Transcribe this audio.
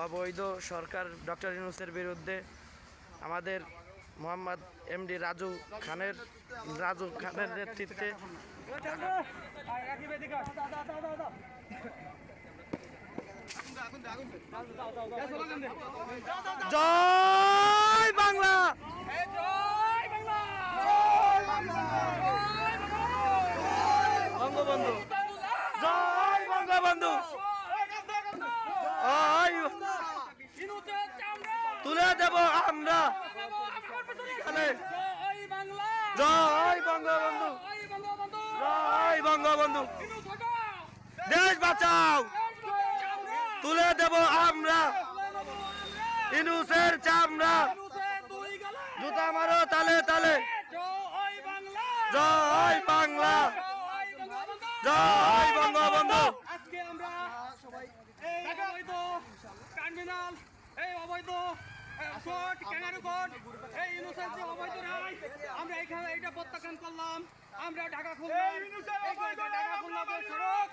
অবৈধ সরকার ডক্টর ইউনূসের বিরুদ্ধে আমাদের মোহাম্মদ এমডি রাজু খানের নেতৃত্বে জয় বাংলা, বঙ্গবন্ধু জয় বঙ্গবন্ধু, তুলে দেব আমরা, জয় বঙ্গবন্ধু, জয় বঙ্গবন্ধু, দেশ বাঁচাও, তুলে দেব আমরা ইউনূসের চামড়া, জুতা মারো তালে তালে, জয় বাংলা, জয় বঙ্গবন্ধু। আজকে আমরা এই অবৈধ টার্মিনাল, এই অবৈধ কোর্ট, ক্যানারি কোর্ট, এই ইউনূসের যে অবৈধ রায়, আমরা এখানে এইটা প্রত্যাখ্যান করলাম। আমরা ঢাকা খুলনা সড়ক